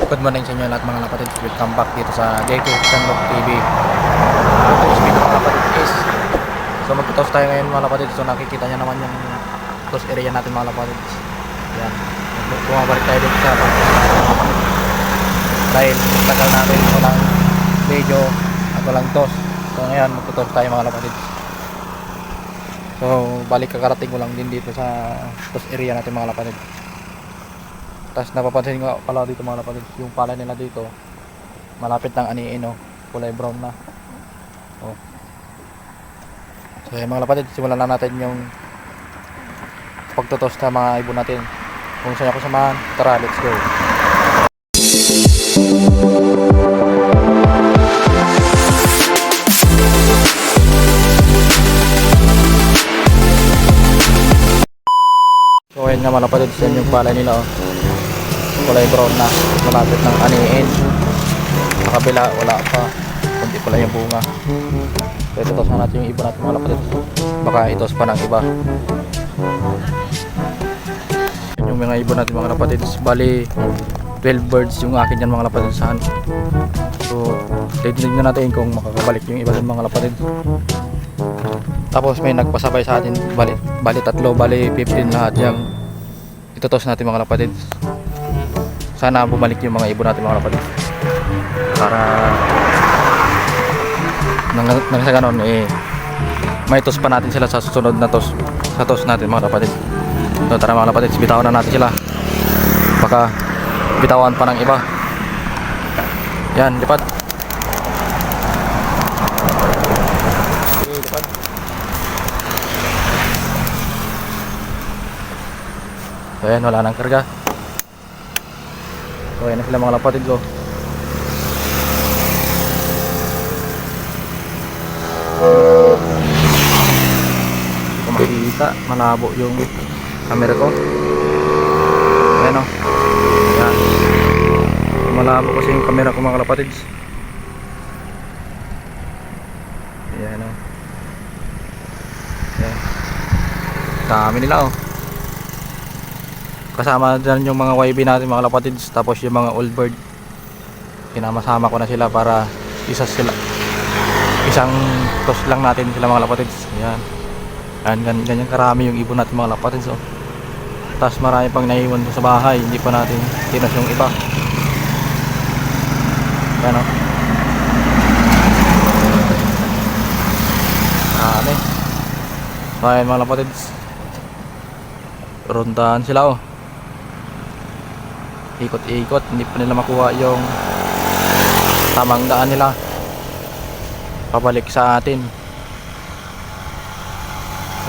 Good morning sa inyo lahat mga kapatid. Welcome back dito sa JK Sanlok TV. Today's video mga kapatid is, so magtutos tayo ngayon mga kapatid. So nakikita nyo naman yung toss area natin mga kapatid. Yan, bumabalik tayo dito sa pagtutos dahil tagal natin walang video at walang toss. So ngayon magtutos tayo mga kapatid. So balik kakarating ko lang din dito sa toss area natin mga kapatid. Tapos napapansin ko pala dito mga kapatid, yung pala nila dito malapit ng aniin, oh, kulay brown na. Oh. So yun mga kapatid, simulan na natin yung pagtutos sa mga ibon natin. Kung saan ako samahan, tara, let's go. So ayun nga mga kapatid, yan yung pala nila, oh. Kulay brown na, malapit ng aniin. Sa kabila wala pa, kunti pa lang yung bunga. So itutos na natin yung iba natin mga kapatid, baka itos pa ng iba. Yan yung mga ibon natin mga kapatid, bali 12 birds yung akin yan mga kapatid saan. So titignan natin kung makakabalik yung iba din mga kapatid. Tapos may nagpasabay sa atin, bali tatlo, bali 15 lahat yung itutos natin mga kapatid. Sana bumalik yung mga ibon natin mga kapatid, para nang sa ganon may tos pa natin sila sa susunod na tos, sa tos natin mga kapatid. So tara mga kapatid, bitawan na natin sila, baka bitawan pa ng iba. Yan, lipad. Lipad. So yan, wala nang karga. So ayan na sila mga kapatid ko. Kung makikita, malabo yung camera ko. Ayan, o. Ayan. Malabo kasi yung camera ko mga kapatid. Ayan, o. Ayan. Dami nila, o. Kasama dyan yung mga YB natin mga kapatids, tapos yung mga old bird pinamasama ko na sila para isang toss lang natin sila mga kapatids. Yan, ganyan karami yung ibon natin mga kapatids, oh. Tapos marami pang naiwan sa bahay, hindi pa natin tinas yung iba. Yan, oh. Marami. So ayan mga kapatids, rondahan sila, oh. Ikot-ikot, hindi pa nila makuha yung tamang daan nila pabalik sa atin.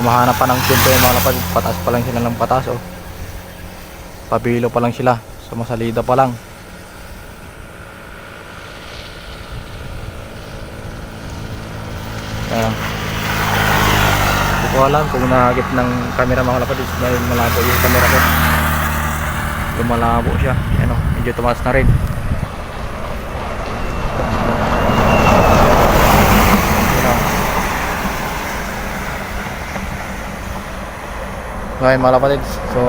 Umahanap pa ng tiempo yung mga kapatid, patas pa lang sila ng patas, oh. Pabilo pa lang sila, sumasalida pa lang. Ayan. Hindi ko alam kung nahagip ng camera mga kapatid dahil malabo yung camera ko. Lumalabo siya, ano, medyo tumaas na rin. Ngayon mga kapatid, so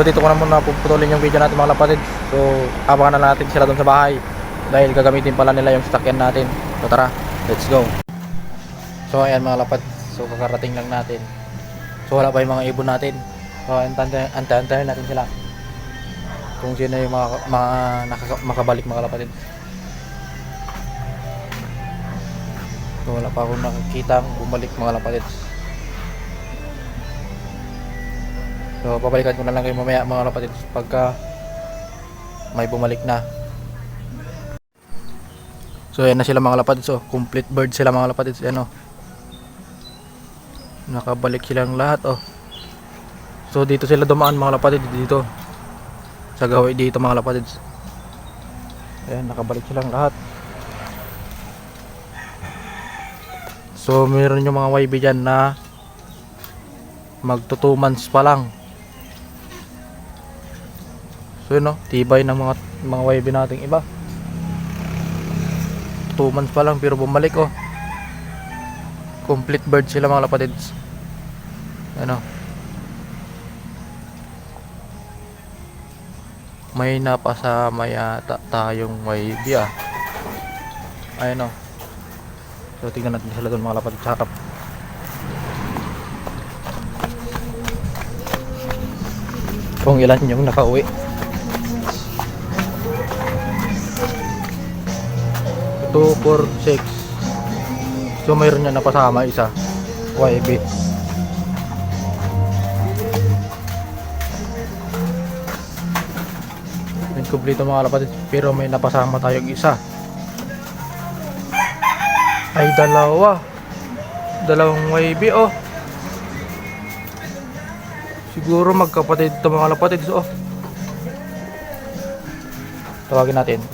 dito ko na muna puputulin yung video natin mga kapatid. So abangan na natin sila doon sa bahay dahil gagamitin pala nila yung sasakyan natin. So tara, let's go. So ayan mga kapatid, so kakarating lang natin. So wala pa yung mga ibon natin. So antayin natin sila kung sino yung makabalik mga kapatid. So wala pa akong nakikita bumalik mga kapatid. So babalikan ko na lang kayo mamaya mga kapatid pagka may bumalik na. So ayan na sila mga kapatid. So complete bird sila mga kapatid. Ano, nakabalik silang lahat, oh. So dito sila dumaan mga kapatid, dito sa gawi dito mga kapatid. Ayan, nakabalik silang lahat. So meron yung mga YB dyan na magto 2 months pa lang. So yun, oh, tibay ng mga YB nating iba. 2 months pa lang pero bumalik, oh. Complete bird sila mga kapatids. Ano, May napasama yata tayong wavy ah. Ayun o. So tingnan natin sila doon mga lapad sa harap. Kung ilan yung nakauwi. 2, 4, 6. So mayroon niya napasama isa. YB. Kompleto mga lapad, pero may napasama tayong isa. Ay dalawang YB oh. Siguro magkapatid ito mga lapatid. So tawagin natin.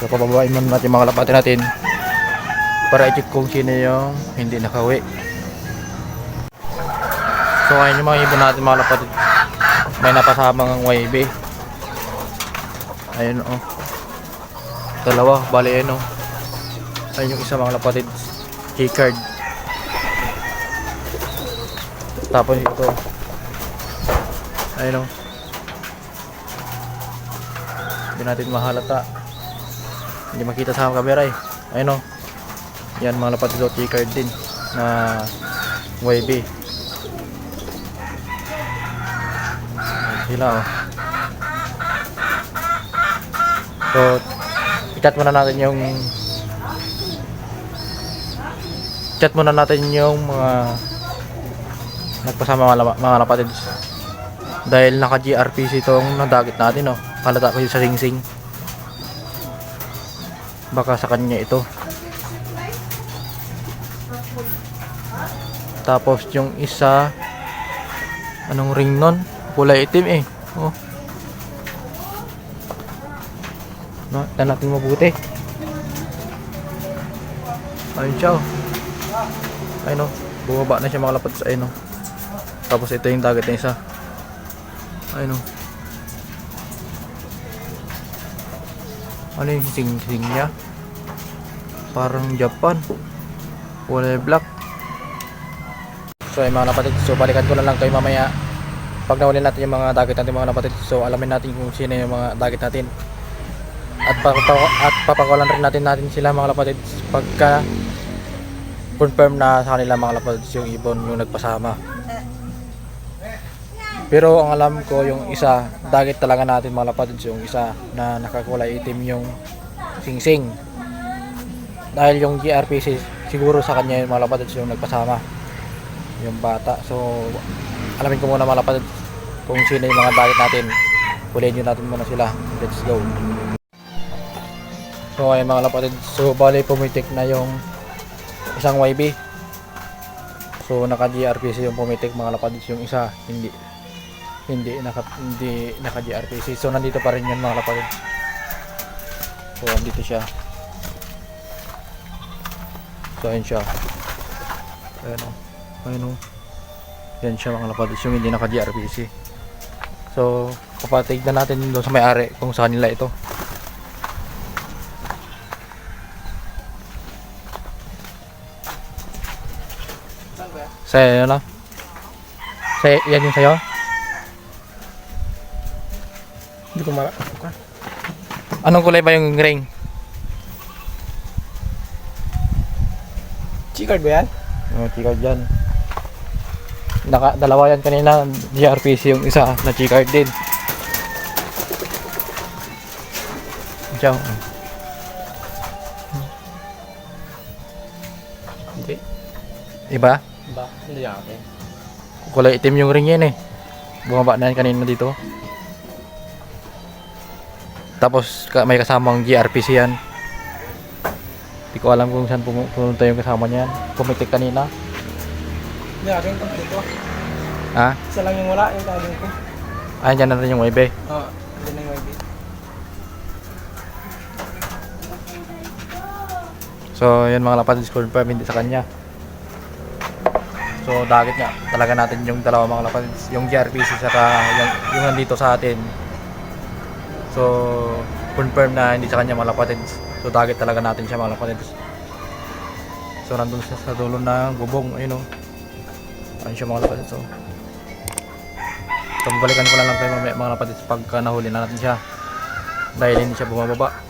So pababain muna natin mga lapatid natin para i-check kung sino yung hindi nakauwi. So ayun yung mga ibon natin mga lapatid. May napasama ng YB. Ayun oh. Dalawa, bali ayun oh. Ayun yung isa mga lapatid. K-card. Tapos ito. Ayun oh. Hindi natin mahalata. Hindi makita sa camera eh. Ayun oh. Yan mga lapatid oh, K-card din na YB. Sila oh. So i-chat muna natin yung mga nagpasama mga lapatids. Dahil naka GRPC itong nadagit natin oh. Halata ko yung sa singsing. Baka sa kanya ito. Tapos yung isa, anong ring nun? Kulay itim eh. Oh. No, tignan natin mabuti. Ayun siya oh. Ayun oh. Bumaba na siya mga lapad sa ayun oh. Tapos ito yung target na isa. Ayun oh. Ano yung sing-sing niya? Parang Japan. Kulay black. So ayun mga lapatid. So balikan ko na lang kayo mamaya pag nahuli natin yung mga target natin mga lapatid. So alamin natin kung sino yung mga target natin. At papakawalan rin natin sila mga lapatid pagka confirm na sa kanila mga lapatid yung ibon yung nagpasama. Pero ang alam ko yung isa target talaga natin mga lapatid yung isa na nakakulay itim yung singsing. Dahil yung GRPC siguro sa kanya yung mga lapatid yung nagpasama yung bata. So alamin ko muna mga lapatid kung sino yung mga target natin. Huliin nyo natin muna sila. Let's go. So ayun mga lapatid. So bali pumitik na yung isang YB. So naka GRPC yung pumitik mga lapatid. Yung isa hindi naka GRPC. So nandito pa rin yun mga lapatid. So nandito siya. So ayun siya. Ayun o. Ayun o. Yan siya mga lapatid. Yung hindi naka GRPC. So kapatid na natin doon sa may-ari kung sa kanila ito. Sa'yo na? Yan yung sa'yo? Hindi ko mara. Anong kulay ba yung ring? Chicard ba yan? Chicard yan. Dalawa yan kanina. GRPC yung isa na Chicard din. Diyan. Hindi. Iba? Ba? Hindi yan akin. Kulay itim yung ring yan eh. Bumaba na yan kanina dito. Tapos may kasamang GRPC yan. Hindi ko alam kung saan pumunta yung kasama niyan. Pumitik kanina. Hindi akin kompleto. Ha? Isa lang yung wala, yung tawagin ko. Ah, dyan na rin yung webe. Oo, dyan na yung YB. So yun mga lapatid, confirm hindi sa kanya. So dagit nga talaga natin yung dalawa mga lapatid, yung GRPC saka yung nandito sa atin. So confirm na hindi sa kanya mga lapatid. So dagit talaga natin siya mga lapatid. So nandun siya sa dulo ng bubong, ayun o. Ayun siya mga lapatid. So So babalikan ko na lang kayo mamaya mga kapatid pagka nahuli na natin siya. Dahil hindi siya bumababa.